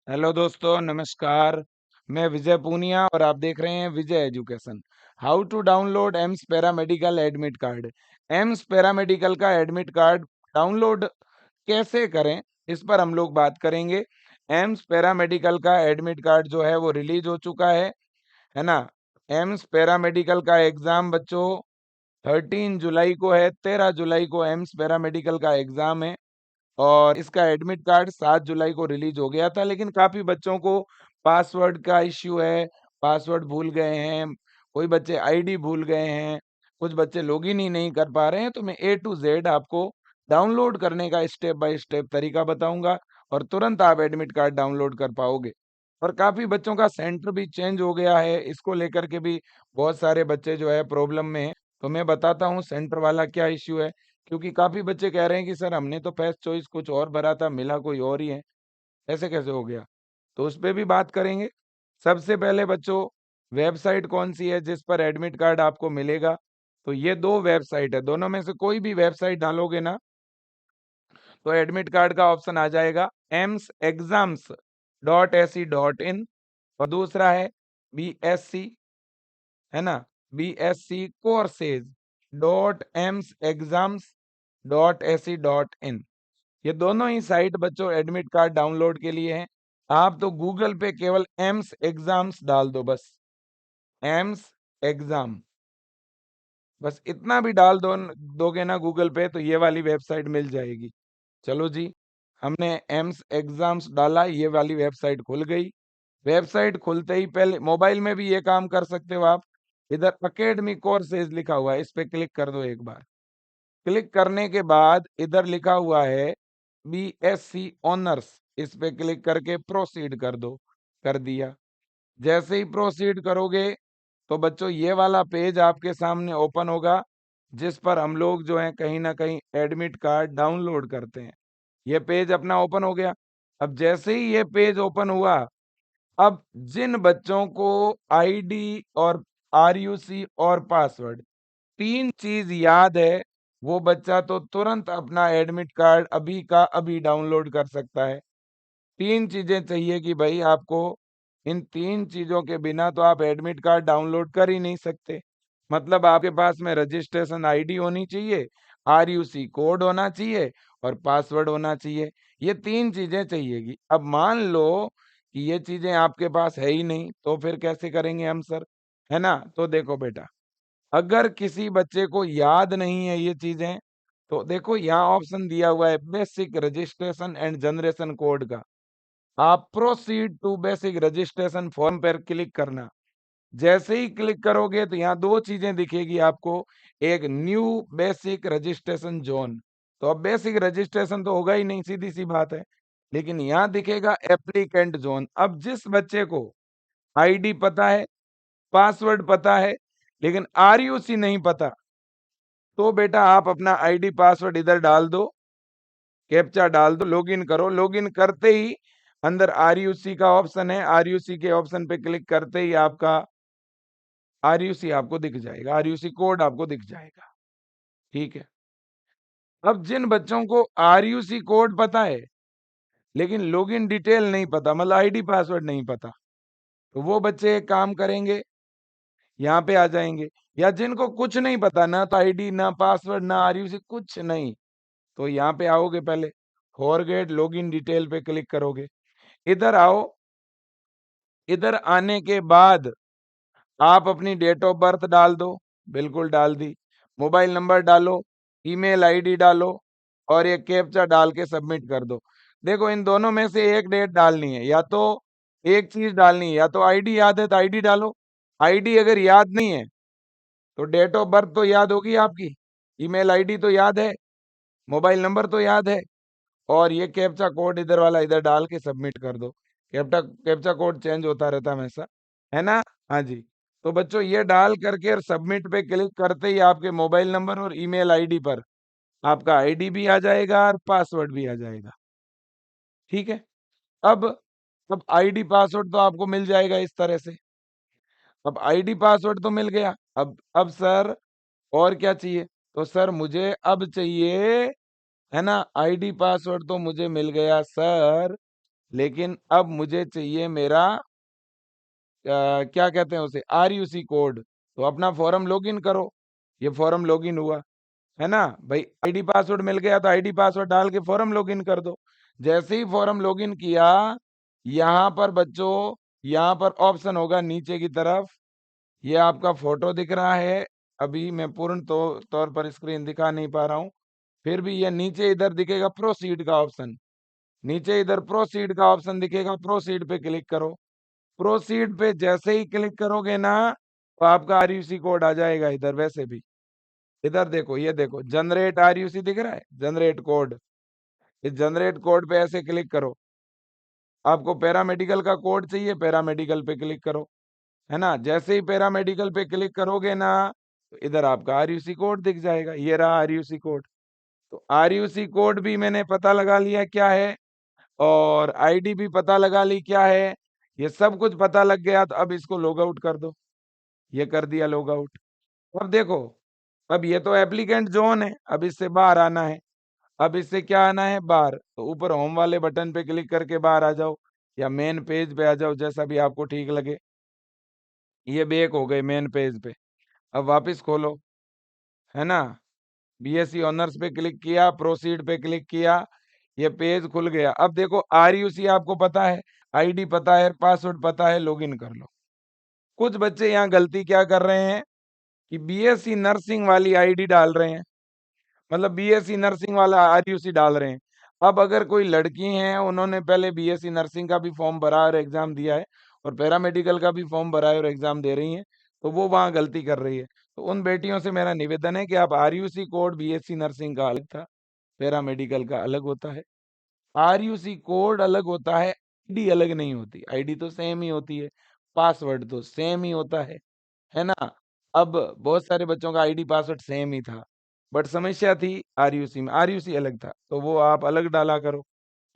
Hello दोस्तों, नमस्कार। मैं विजय पूनिया और आप देख रहे हैं Vijay education. How to download AIIMS paramedical admit card. AIIMS paramedical का एडमिट कार्ड डाउनलोड कैसे करें, इस पर हम लोग बात करेंगे। एम्स पैरामेडिकल का एडमिट कार्ड जो है वो रिलीज हो चुका है ना। एम्स पैरामेडिकल का एग्जाम बच्चों 13 जुलाई को है। 13 जुलाई को एम्स पैरामेडिकल का एग्जाम है और इसका एडमिट कार्ड 7 जुलाई को रिलीज हो गया था, लेकिन काफी बच्चों को पासवर्ड का इश्यू है। पासवर्ड भूल गए हैं, कोई बच्चे आईडी भूल गए हैं, कुछ बच्चे लॉगिन ही नहीं कर पा रहे हैं। तो मैं ए टू जेड आपको डाउनलोड करने का स्टेप बाय स्टेप तरीका बताऊंगा और तुरंत आप एडमिट कार्ड डाउनलोड कर पाओगे। और काफी बच्चों का सेंटर भी चेंज हो गया है, इसको लेकर के भी बहुत सारे बच्चे जो है प्रॉब्लम में है। तो मैं बताता हूँ सेंटर वाला क्या इश्यू है, क्योंकि काफी बच्चे कह रहे हैं कि सर हमने तो फर्स्ट चॉइस कुछ और भरा था, मिला कोई और ही है, ऐसे कैसे हो गया। तो उस पे भी बात करेंगे। सबसे पहले बच्चों, वेबसाइट कौन सी है जिस पर एडमिट कार्ड आपको मिलेगा। तो ये दो वेबसाइट है, दोनों में से कोई भी वेबसाइट डालोगे ना तो एडमिट कार्ड का ऑप्शन आ जाएगा emsexams.ac.in। और दूसरा है BSc, है ना, BSc courses.emsexams.ac.in। ये दोनों ही साइट बच्चों एडमिट कार्ड डाउनलोड के लिए हैं। आप तो गूगल पे केवल एम्स एग्जाम्स डाल दो, बस एम्स एग्जाम, बस इतना भी डाल दोगे ना गूगल पे तो ये वाली वेबसाइट मिल जाएगी। चलो जी, हमने एम्स एग्जाम्स डाला, ये वाली वेबसाइट खुल गई। वेबसाइट खुलते ही पहले मोबाइल में भी ये काम कर सकते हो आप। इधर अकेडमी कोर्सेज लिखा हुआ है, इस पे क्लिक कर दो एक बार। क्लिक करने के बाद इधर लिखा हुआ है BSc ऑनर्स, इस पे क्लिक करके प्रोसीड कर दो। कर दिया। जैसे ही प्रोसीड करोगे तो बच्चों ये वाला पेज आपके सामने ओपन होगा, जिस पर हम लोग जो है कहीं ना कहीं एडमिट कार्ड डाउनलोड करते हैं। ये पेज अपना ओपन हो गया। अब जैसे ही ये पेज ओपन हुआ, अब जिन बच्चों को आईडी और RUC और पासवर्ड तीन चीज याद है, वो बच्चा तो तुरंत अपना एडमिट कार्ड अभी का अभी डाउनलोड कर सकता है। तीन चीजें चाहिए कि भाई आपको, इन तीन चीजों के बिना तो आप एडमिट कार्ड डाउनलोड कर ही नहीं सकते। मतलब आपके पास में रजिस्ट्रेशन आईडी होनी चाहिए, RUC कोड होना चाहिए और पासवर्ड होना चाहिए। ये तीन चीजें चाहिएगी। अब मान लो कि ये चीजें आपके पास है ही नहीं, तो फिर कैसे करेंगे हम सर, है ना। तो देखो बेटा, अगर किसी बच्चे को याद नहीं है ये चीजें, तो देखो यहाँ ऑप्शन दिया हुआ है basic registration and generation code का। आप proceed to basic registration form पर क्लिक करना। जैसे ही क्लिक करोगे तो यहाँ दो चीजें दिखेगी आपको। एक न्यू बेसिक रजिस्ट्रेशन जोन, तो अब बेसिक रजिस्ट्रेशन तो होगा ही नहीं, सीधी सी बात है। लेकिन यहाँ दिखेगा एप्लीकेंट जोन। अब जिस बच्चे को आईडी पता है, पासवर्ड पता है, लेकिन RUC नहीं पता, तो बेटा आप अपना आईडी पासवर्ड इधर डाल दो, कैप्चा डाल दो, लॉगिन करो। लॉगिन करते ही अंदर RUC का ऑप्शन है, RUC के ऑप्शन पे क्लिक करते ही आपका RUC आपको दिख जाएगा, RUC कोड आपको दिख जाएगा। ठीक है। अब जिन बच्चों को RUC कोड पता है लेकिन लॉगिन डिटेल नहीं पता, मतलब आईडी पासवर्ड नहीं पता, तो वो बच्चे एक काम करेंगे, यहाँ पे आ जाएंगे। या जिनको कुछ नहीं पता, ना तो आईडी ना पासवर्ड ना RUC कुछ नहीं, तो यहाँ पे आओगे, पहले फॉरगेट लॉगिन डिटेल पे क्लिक करोगे। इधर आओ। इधर आने के बाद आप अपनी डेट ऑफ बर्थ डाल दो, बिल्कुल डाल दी। मोबाइल नंबर डालो, ईमेल आईडी डालो और ये कैप्चा डाल के सबमिट कर दो। देखो इन दोनों में से एक डेट डालनी है, या तो एक चीज डालनी है, या तो आईडी याद है तो आईडी डालो। आईडी अगर याद नहीं है तो डेट ऑफ बर्थ तो याद होगी आपकी, ईमेल आईडी तो याद है, मोबाइल नंबर तो याद है, और ये कैप्चा कोड इधर वाला इधर डाल के सबमिट कर दो। कैप्चा कोड चेंज होता रहता है हमेशा, है ना। हाँ जी। तो बच्चों ये डाल करके और सबमिट पे क्लिक करते ही आपके मोबाइल नंबर और ईमेल आईडी पर आपका आईडी भी आ जाएगा और पासवर्ड भी आ जाएगा। ठीक है। अब अब आईडी पासवर्ड तो आपको मिल जाएगा इस तरह से। अब आईडी पासवर्ड तो मिल गया। अब सर और क्या चाहिए, तो सर मुझे अब चाहिए, है ना, आईडी पासवर्ड तो मुझे मिल गया सर, लेकिन अब मुझे चाहिए मेरा क्या कहते हैं उसे, आरयूसी कोड। तो अपना फॉर्म लॉगिन करो। ये फॉर्म लॉगिन हुआ, है ना भाई। आईडी पासवर्ड मिल गया तो आईडी पासवर्ड डाल के फॉर्म लॉगिन कर दो। जैसे ही फॉर्म लॉगिन किया, यहाँ पर बच्चों, यहाँ पर ऑप्शन होगा नीचे की तरफ, ये आपका फोटो दिख रहा है। अभी मैं पूर्ण तौर पर स्क्रीन दिखा नहीं पा रहा हूँ, फिर भी ये नीचे इधर दिखेगा प्रोसीड का ऑप्शन। नीचे इधर प्रोसीड का ऑप्शन दिखेगा, प्रोसीड पे क्लिक करो। प्रोसीड पे जैसे ही क्लिक करोगे ना, तो आपका आरयूसी कोड आ जाएगा इधर। वैसे भी इधर देखो, ये देखो जनरेट आरयूसी दिख रहा है, जनरेट कोड। इस जनरेट कोड पे ऐसे क्लिक करो। आपको पैरामेडिकल का कोड चाहिए, पैरामेडिकल पे क्लिक करो, है ना। जैसे ही पैरामेडिकल पे क्लिक करोगे ना, तो इधर आपका आरयूसी कोड दिख जाएगा। ये रहा आरयूसी कोड। तो आरयूसी कोड भी मैंने पता लगा लिया क्या है, और आईडी भी पता लगा ली क्या है। ये सब कुछ पता लग गया, तो अब इसको लॉग आउट कर दो। ये कर दिया लॉग आउट। अब देखो, अब ये तो एप्लीकेंट जोन है, अब इससे बाहर आना है। अब इससे क्या आना है, बाहर। तो ऊपर होम वाले बटन पे क्लिक करके बाहर आ जाओ, या मेन पेज पे आ जाओ, जैसा भी आपको ठीक लगे। ये बैक हो गए मेन पेज पे। अब वापस खोलो, है ना। बीएससी ऑनर्स पे क्लिक किया, प्रोसीड पे क्लिक किया, ये पेज खुल गया। अब देखो आरयूसी आपको पता है, आईडी पता है, पासवर्ड पता है, लॉगिन कर लो। कुछ बच्चे यहाँ गलती क्या कर रहे हैं कि बीएससी नर्सिंग वाली आईडी डाल रहे हैं, मतलब बीएससी नर्सिंग वाला आरयूसी डाल रहे हैं। अब अगर कोई लड़की हैं, उन्होंने पहले बीएससी नर्सिंग का भी फॉर्म भरा और एग्जाम दिया है, और पैरामेडिकल का भी फॉर्म भरा है और एग्जाम दे रही हैं, तो वो वहाँ गलती कर रही है। तो उन बेटियों से मेरा निवेदन है कि आप आरयूसी कोड बीएससी नर्सिंग का अलग था, पैरामेडिकल का अलग होता है। आरयूसी कोड अलग होता है, आईडी अलग नहीं होती। आईडी तो सेम ही होती है, पासवर्ड तो सेम ही होता है ना। अब बहुत सारे बच्चों का आईडी पासवर्ड सेम ही था, बट समस्या थी आरयूसी में, आरयूसी अलग था, तो वो आप अलग डाला करो।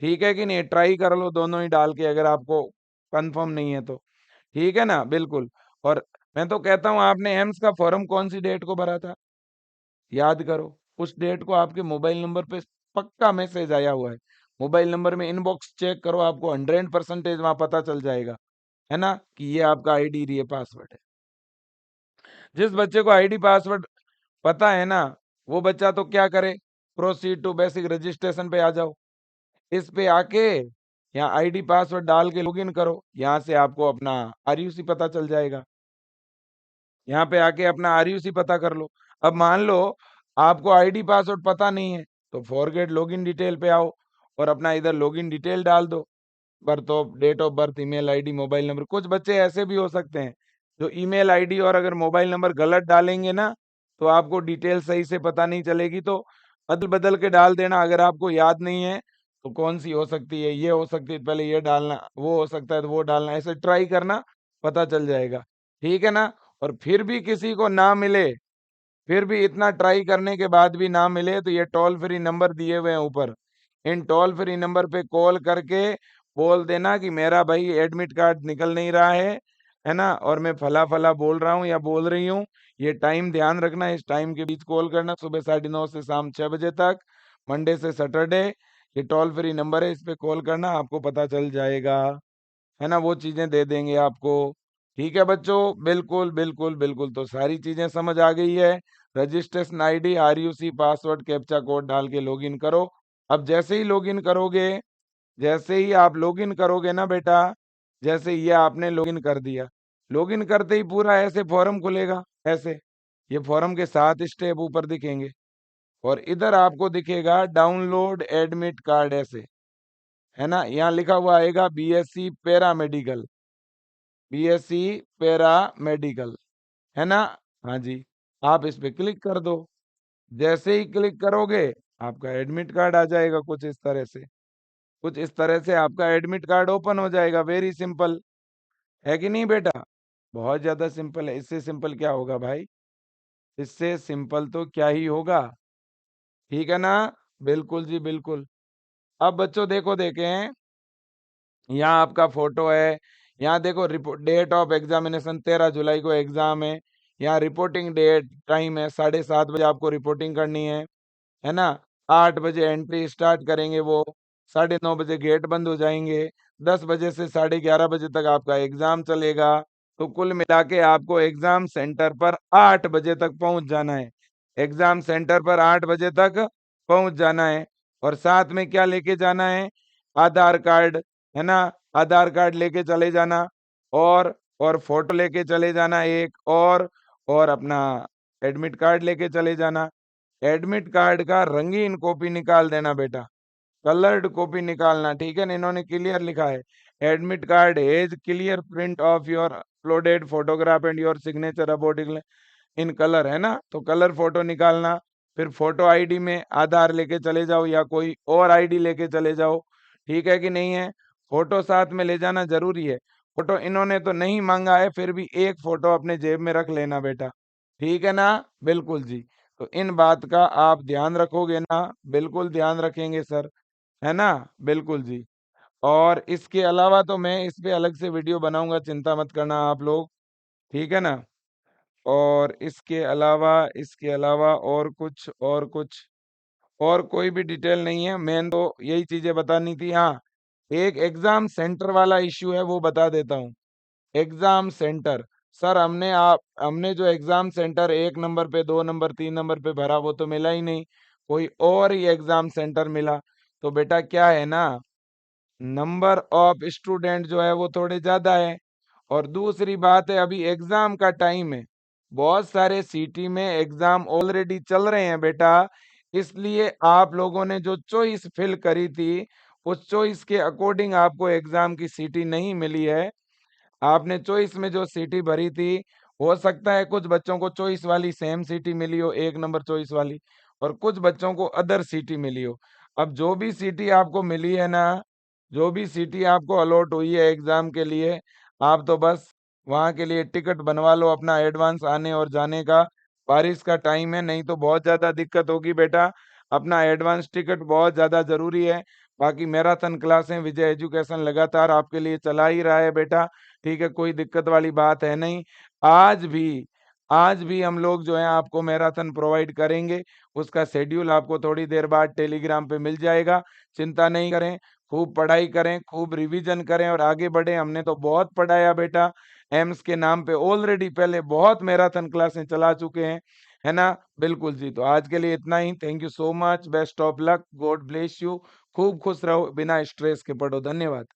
ठीक है कि नहीं, ट्राई कर लो दोनों ही डाल के, अगर आपको कंफर्म नहीं है तो। ठीक है ना, बिल्कुल। और मैं तो कहता हूँ, आपने एम्स का फॉर्म कौन सी डेट को भरा था, याद करो। उस डेट को आपके मोबाइल नंबर पे पक्का मैसेज आया हुआ है। मोबाइल नंबर में इनबॉक्स चेक करो, आपको 100% वहां पता चल जाएगा, है ना, कि ये आपका आईडी, ये पासवर्ड है। जिस बच्चे को आईडी पासवर्ड पता है ना, वो बच्चा तो क्या करे, प्रोसीड टू बेसिक रजिस्ट्रेशन पे आ जाओ। इस पे आके यहाँ आईडी पासवर्ड डाल के लॉगिन करो, यहाँ से आपको अपना आरयूसी पता चल जाएगा। यहाँ पे आके अपना आरयूसी पता कर लो। अब मान लो आपको आईडी पासवर्ड पता नहीं है, तो फॉरगेट लॉगिन डिटेल पे आओ, और अपना इधर लॉगिन डिटेल डाल दो, birth of, date of birth, email ID, mobile number. कुछ बच्चे ऐसे भी हो सकते हैं जो ईमेल आईडी और अगर मोबाइल नंबर गलत डालेंगे ना, तो आपको डिटेल सही से पता नहीं चलेगी। तो बदल बदल के डाल देना, अगर आपको याद नहीं है तो कौन सी हो सकती है, ये हो सकती है, पहले ये डालना, वो हो सकता है तो वो डालना, ऐसे ट्राई करना, पता चल जाएगा। ठीक है ना। और फिर भी किसी को ना मिले, फिर भी इतना ट्राई करने के बाद भी ना मिले, तो ये टोल फ्री नंबर दिए हुए हैं ऊपर, इन टोल फ्री नंबर पे कॉल करके बोल देना कि मेरा भाई एडमिट कार्ड निकल नहीं रहा है ना, और मैं फला फला बोल रहा हूँ या बोल रही हूँ। ये टाइम ध्यान रखना, इस टाइम के बीच कॉल करना, सुबह 9:30 से शाम 6 बजे तक, मंडे से सैटरडे। ये टोल फ्री नंबर है, इस पे कॉल करना, आपको पता चल जाएगा, है ना, वो चीजें दे देंगे आपको। ठीक है बच्चों, बिल्कुल बिल्कुल बिल्कुल। तो सारी चीजें समझ आ गई है। Registration ID, RUC, password, captcha code डाल के लॉगिन करो। अब जैसे ही लॉगिन करोगे, जैसे ही आप लॉगिन करोगे ना बेटा, जैसे ये आपने लॉगिन कर दिया, लॉगिन करते ही पूरा ऐसे फॉर्म खुलेगा, ऐसे ये फॉर्म के 7 स्टेप ऊपर दिखेंगे, और इधर आपको दिखेगा डाउनलोड एडमिट कार्ड, ऐसे, है ना। यहाँ लिखा हुआ आएगा बीएससी पैरामेडिकल, बीएससी पैरामेडिकल, है ना। हाँ जी, आप इस पे क्लिक कर दो। जैसे ही क्लिक करोगे, आपका एडमिट कार्ड आ जाएगा कुछ इस तरह से, कुछ इस तरह से आपका एडमिट कार्ड ओपन हो जाएगा। वेरी सिंपल है कि नहीं बेटा, बहुत ज्यादा सिंपल है। इससे सिंपल क्या होगा भाई, इससे सिंपल तो क्या ही होगा। ठीक है ना, बिल्कुल जी बिल्कुल। अब बच्चों देखो, देखें, यहाँ आपका फोटो है, यहाँ देखो रिपोर्ट, डेट ऑफ एग्जामिनेशन 13 जुलाई को एग्जाम है। यहाँ रिपोर्टिंग डेट टाइम है 7:30 बजे आपको रिपोर्टिंग करनी है ना। 8 बजे एंट्री स्टार्ट करेंगे वो, 9:30 बजे गेट बंद हो जाएंगे। 10 बजे से 11:30 बजे तक आपका एग्जाम चलेगा। तो कुल मिला के आपको एग्जाम सेंटर पर 8 बजे तक पहुंच जाना है। एग्जाम सेंटर पर 8 बजे तक पहुंच जाना है। और साथ में क्या लेके जाना है? आधार कार्ड, है ना? आधार कार्ड लेके चले जाना। और फोटो लेके चले जाना एक, और अपना एडमिट कार्ड लेके चले जाना। एडमिट कार्ड का रंगीन कॉपी निकाल देना बेटा, कलर्ड कॉपी निकालना, ठीक है ना? इन्होंने क्लियर लिखा है, admit card has clear print of your uploaded photograph and your signature about in colour, है ना? तो कलर फोटो निकालना। फिर फोटो आईडी में आधार लेके चले जाओ या कोई और आईडी लेके चले जाओ, ठीक है कि नहीं है? फोटो साथ में ले जाना जरूरी है। फोटो इन्होंने तो नहीं मांगा है, फिर भी एक फोटो अपने जेब में रख लेना बेटा, ठीक है ना? बिल्कुल जी। तो इन बात का आप ध्यान रखोगे ना? बिल्कुल ध्यान रखेंगे सर, है ना? बिल्कुल जी। और इसके अलावा तो मैं इस पे अलग से वीडियो बनाऊंगा, चिंता मत करना आप लोग, ठीक है ना? और इसके अलावा और कोई भी डिटेल नहीं है, मेन तो यही चीजें बतानी थी। हाँ, एक एग्जाम सेंटर वाला इश्यू है वो बता देता हूँ। एग्जाम सेंटर, सर हमने जो एग्जाम सेंटर 1 नंबर पे, 2 नंबर, 3 नंबर पे भरा वो तो मिला ही नहीं, कोई और ही एग्जाम सेंटर मिला। तो बेटा क्या है ना, नंबर ऑफ स्टूडेंट जो है वो थोड़े ज्यादा है। और दूसरी बात है, अभी एग्जाम का टाइम है, बहुत सारे सिटी में एग्जाम ऑलरेडी चल रहे हैं बेटा। इसलिए आप लोगों ने जो चॉइस फिल करी थी, उस चॉइस के अकॉर्डिंग आपको एग्जाम की सीटी नहीं मिली है। आपने चॉइस में जो सीटी भरी थी, हो सकता है कुछ बच्चों को चॉइस वाली सेम सीटी मिली हो, 1 नंबर चॉइस वाली, और कुछ बच्चों को अदर सीटी मिली हो। अब जो भी सीटी आपको मिली है ना, जो भी सीटी आपको अलॉट हुई है एग्जाम के लिए, आप तो बस वहां के लिए टिकट बनवा लो अपना, एडवांस आने और जाने का। बारिश का टाइम है, नहीं तो बहुत ज्यादा दिक्कत होगी बेटा। अपना एडवांस टिकट बहुत ज्यादा जरूरी है। बाकी मैराथन क्लासें विजय एजुकेशन लगातार आपके लिए चला ही रहा है बेटा, ठीक है? कोई दिक्कत वाली बात है नहीं। आज भी आज भी हम लोग जो है आपको मैराथन प्रोवाइड करेंगे। उसका शेड्यूल आपको थोड़ी देर बाद टेलीग्राम पे मिल जाएगा। चिंता नहीं करें, खूब पढ़ाई करें, खूब रिवीजन करें और आगे बढ़ें। हमने तो बहुत पढ़ाया बेटा, एम्स के नाम पे ऑलरेडी पहले बहुत मैराथन क्लासें चला चुके हैं, है ना? बिल्कुल जी। तो आज के लिए इतना ही। Thank you so much, best of luck, God bless you. खूब खुश रहो, बिना स्ट्रेस के पढ़ो। धन्यवाद।